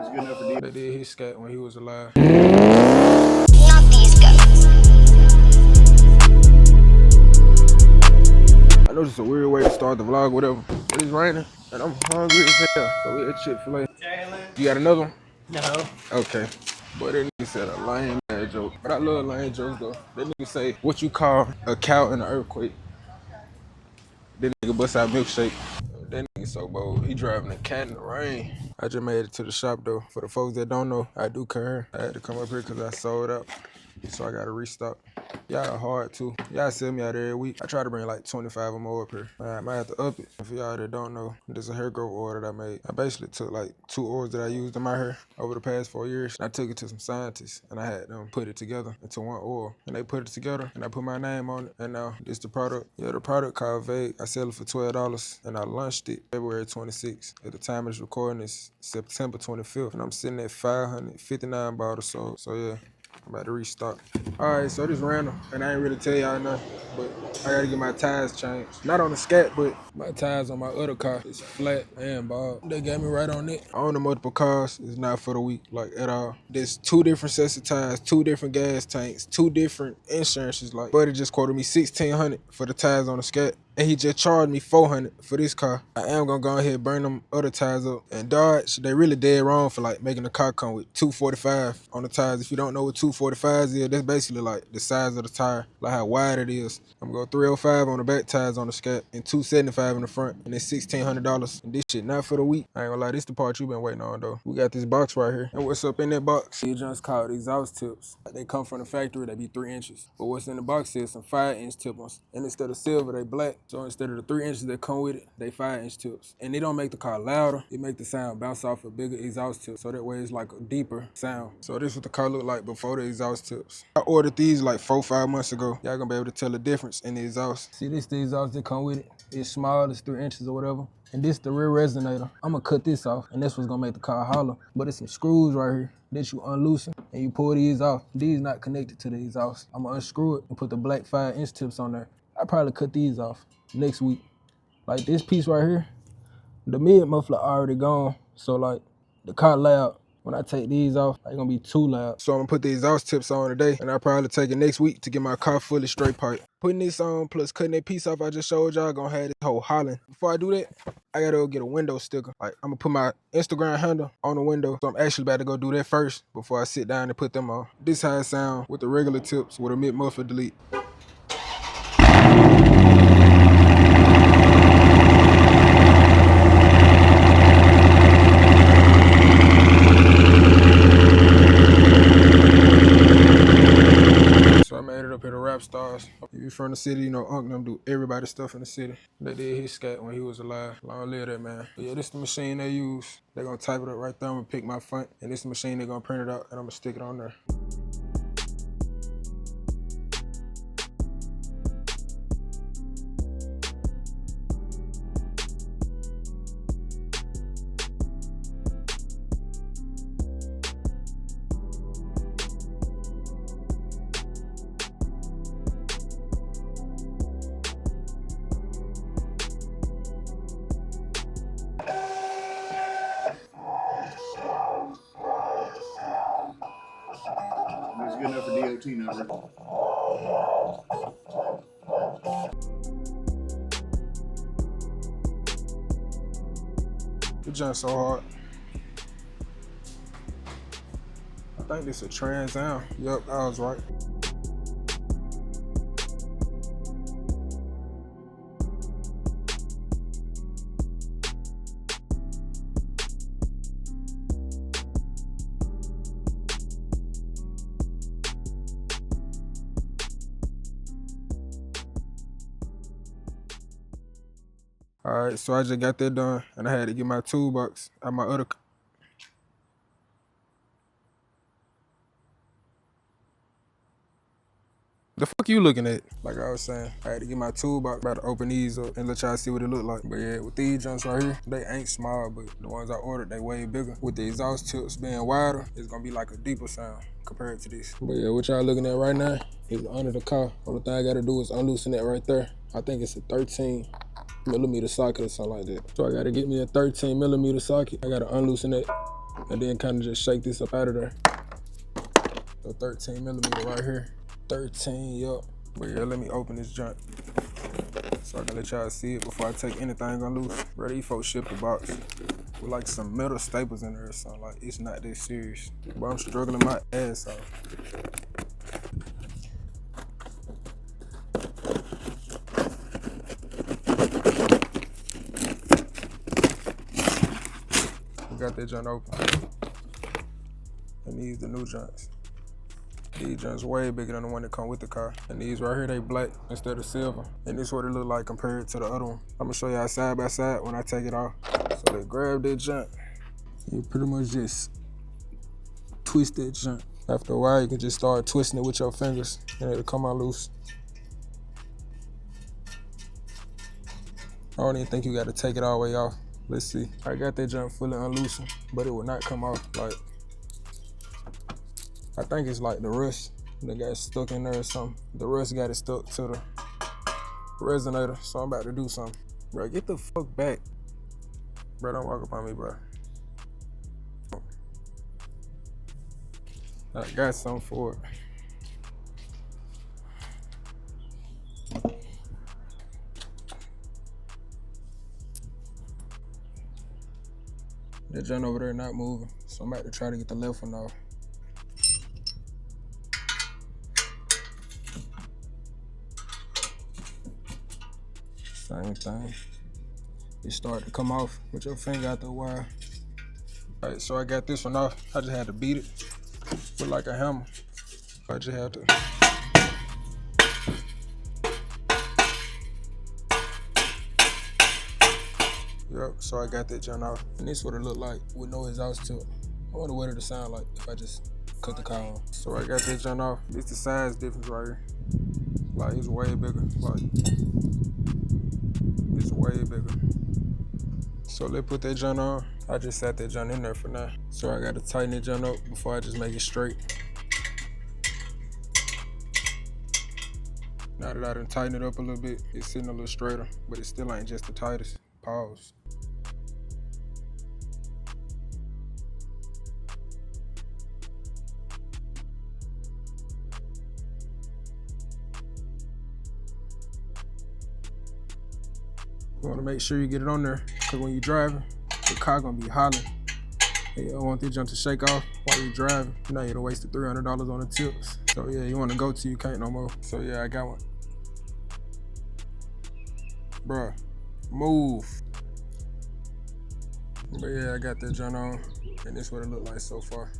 good enough for D. They did his scat when he was alive. Not these guys. I know this is a weird way to start the vlog, whatever. It is raining, and I'm hungry as hell. So we at Chick-fil-A. You got another one? No. Okay. But that nigga said a lame ass joke. But I love lame jokes though. That nigga say, what you call a cow in an earthquake? That nigga bust out milkshake. That nigga so bold. He driving a cat in the rain. I just made it to the shop though. For the folks that don't know, I do Carven. I had to come up here because I sold out. So I gotta restock. Y'all hard too. Y'all sell me out every week. I try to bring like 25 or more up here. I might have to up it. For y'all that don't know, there's a hair growth oil that I made. I basically took like 2 oils that I used in my hair over the past 4 years. I took it to some scientists and I had them put it together into one oil. And they put it together and I put my name on it. And now this the product. Yeah, the product called Vague. I sell it for $12 and I launched it February 26th. At the time it's recording, it's September 25th. And I'm sitting at 559 bottles sold. So yeah. I'm about to restock. All right, so this random, and I ain't really tell y'all nothing, but I gotta get my tires changed. Not on the Scat, but my tires on my other car is flat and bald. They got me right on it. I own the multiple cars. It's not for the weak, like at all. There's 2 different sets of tires, 2 different gas tanks, 2 different insurances. Like, buddy just quoted me $1,600 for the tires on the Scat. And he just charged me $400 for this car. I am gonna go ahead and burn them other tires up. And Dodge, they really dead wrong for like making the car come with 245 on the tires. If you don't know what 245s is, that's basically like the size of the tire, like how wide it is. I'm gonna go 305 on the back tires on the Scat and 275 in the front. And it's $1,600. And this shit not for the week. I ain't gonna lie, this the part you been waiting on though. We got this box right here. And what's up in that box? These just called exhaust tips. They come from the factory, they be 3 inches. But what's in the box is some 5-inch tip ones. And instead of silver, they black. So instead of the 3 inches that come with it, they 5-inch tips. And they don't make the car louder. It make the sound bounce off a bigger exhaust tip. So that way it's like a deeper sound. So this is what the car looked like before the exhaust tips. I ordered these like 4-5 months ago. Y'all gonna be able to tell the difference in the exhaust. See, this the exhaust that come with it. It's small, it's 3 inches or whatever. And this the rear resonator. I'm gonna cut this off, and this what's gonna make the car holler. But it's some screws right here that you unloosen, and you pull these off. These not connected to the exhaust. I'm gonna unscrew it and put the black 5-inch tips on there. I probably cut these off next week. Like this piece right here, the mid muffler already gone. So like the car loud. When I take these off, it's gonna be too loud. So I'm gonna put the exhaust tips on today, and I'll probably take it next week to get my car fully straight pipe. Putting this on plus cutting that piece off I just showed y'all, gonna have this whole hollering. Before I do that, I gotta go get a window sticker. Like I'm gonna put my Instagram handle on the window. So I'm actually about to go do that first before I sit down and put them on. This how it sound with the regular tips with a mid muffler delete. Up here to Rap Stars. If you from the city, you know Unc them do everybody's stuff in the city. They did his scat when he was alive. Long live that man. But yeah, this the machine they use. They gonna type it up right there. I'm gonna pick my font, and this the machine they gonna print it out, and I'm gonna stick it on there. It's good enough for DOT number. It jumps so hard. I think this is a Trans Am. Yup, I was right. All right, so I just got that done, and I had to get my toolbox out my other. The fuck you looking at? Like I was saying, I had to get my toolbox, about to open these up and let y'all see what it look like. But yeah, with these joints right here, they ain't small, but the ones I ordered, they way bigger. With the exhaust tips being wider, it's gonna be like a deeper sound compared to this. But yeah, what y'all looking at right now is under the car. Only thing I gotta do is unloosen that right there. I think it's a 13mm socket or something like that. So I gotta get me a 13mm socket. I gotta unloosen that and then kind of just shake this up out of there. So 13 millimeter right here. 13, yup. But yeah, let me open this junk so I can let y'all see it before I take anything on loose. Bro, these folks shipped the box with like some metal staples in there or something. Like, it's not that serious. But I'm struggling my ass off. We got that junk open. And these the new joints. These joints way bigger than the one that come with the car. And these right here, they black instead of silver. And this is what it look like compared to the other one. I'm gonna show y'all side by side when I take it off. So they grab that junk. You pretty much just twist that junk. After a while, you can just start twisting it with your fingers and it'll come out loose. I don't even think you gotta take it all the way off. Let's see. I got that junk fully unloosened, but it will not come off. Like, I think it's like the rust that got stuck in there or something. The rust got it stuck to the resonator, so I'm about to do something. Bro, get the fuck back. Bro, don't walk up on me, bro. I got something for it. That joint over there not moving, so I'm about to try to get the left one off. Same thing. It started to come off with your finger out the wire. All right, so I got this one off. I just had to beat it with like a hammer. I just had to. Yep, so I got that joint off. And this is what it looked like with no exhaust tip. I wonder what it'll sound like if I just cut the car on. So I got that joint off. This the size difference right here. Like, it's way bigger. Like, it's way bigger. So let's put that joint on. I just sat that joint in there for now. So I gotta tighten that joint up before I just make it straight. Now that I done tightened it up a little bit, it's sitting a little straighter, but it still ain't just the tightest. Pause. You wanna make sure you get it on there, because when you're driving, the car gonna be hollering. And you don't want this junk to shake off while you're driving. Now you'd have wasted $300 on the tips. So yeah, you wanna go till you can't no more. So yeah, I got one. Bruh, move. But yeah, I got that junk on, and this is what it look like so far.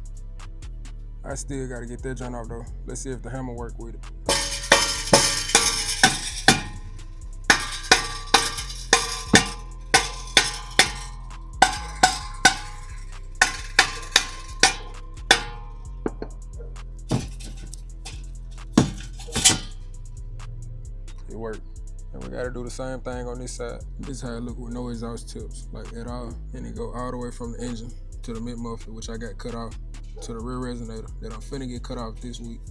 I still gotta get that junk off though. Let's see if the hammer work with it. It worked. And we gotta do the same thing on this side. This is how it look with no exhaust tips, like at all. And it go all the way from the engine to the mid-muffler, which I got cut off, to the rear resonator that I'm finna get cut off this week.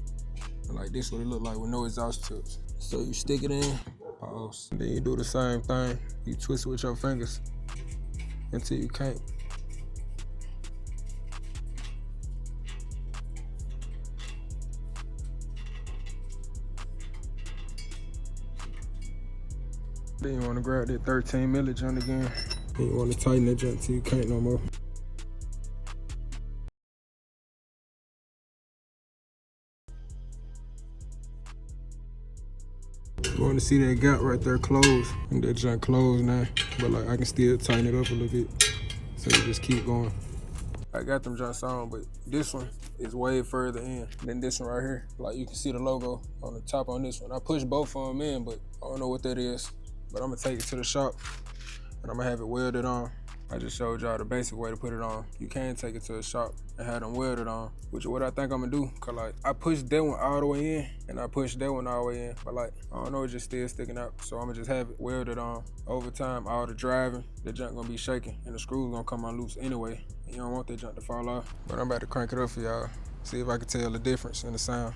And like this what it look like with no exhaust tips. So you stick it in, pause. And then you do the same thing. You twist it with your fingers until you can't. Then you wanna grab that 13 milli joint again. Then you wanna tighten that joint till you can't no more. You wanna see that gap right there closed. And that joint closed now. But like I can still tighten it up a little bit. So you just keep going. I got them joints on, but this one is way further in than this one right here. Like you can see the logo on the top on this one. I pushed both of them in, but I don't know what that is. But I'm gonna take it to the shop and I'm gonna have it welded on. I just showed y'all the basic way to put it on. You can take it to the shop and have them welded on, which is what I think I'm gonna do. Cause like I pushed that one all the way in and I pushed that one all the way in. But like, I don't know, it's just still sticking out. So I'm gonna just have it welded on. Over time, all the driving, the junk gonna be shaking and the screws gonna come unloose anyway. And you don't want that junk to fall off. But I'm about to crank it up for y'all. See if I can tell the difference in the sound.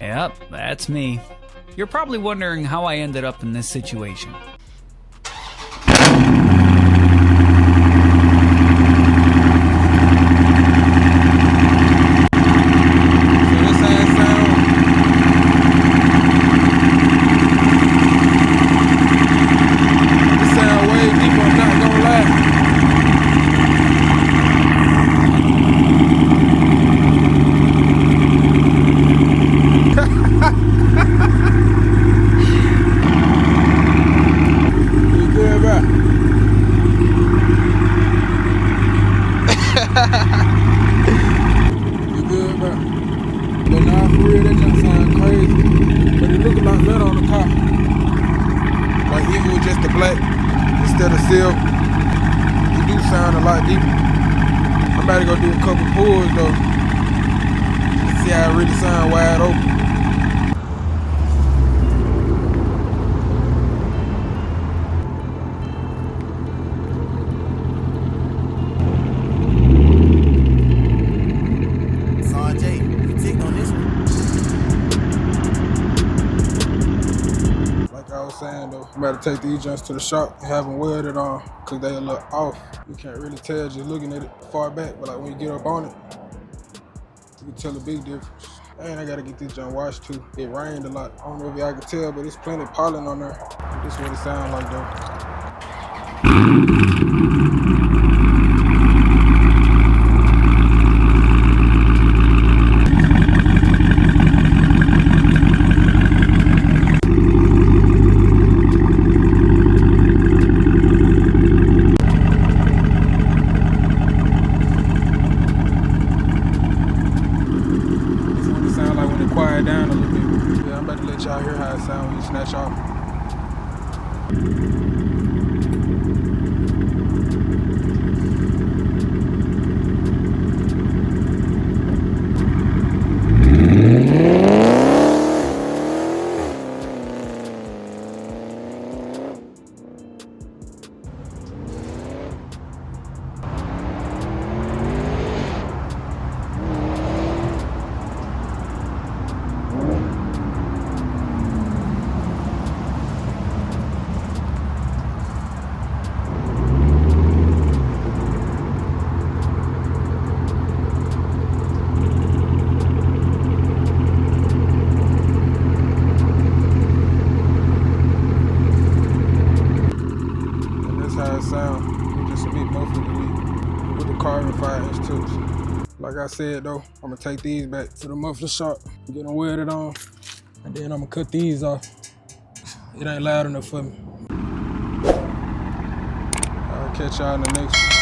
Yep, that's me. You're probably wondering how I ended up in this situation. Instead of silver, it do sound a lot deeper. I'm about to go do a couple pulls though. See how it really sound wide open. RJ, you ticked on this one. Like I was saying though, I'm about to take these joints to the shop and have them welded on because they a little off. You can't really tell just looking at it far back, but like when you get up on it, you can tell a big difference. And I gotta get this joint washed too. It rained a lot. I don't know if y'all can tell, but it's plenty of pollen on there. This is what it sounds like though. Down a little bit. Yeah, I'm about to let y'all hear how it sounds when you snatch off. How it sound. We just a bit muffled with the Carven 5-inch tips. Like I said though, I'm gonna take these back to the muffler shop, get them welded on, and then I'm gonna cut these off. It ain't loud enough for me. I'll catch y'all in the next one.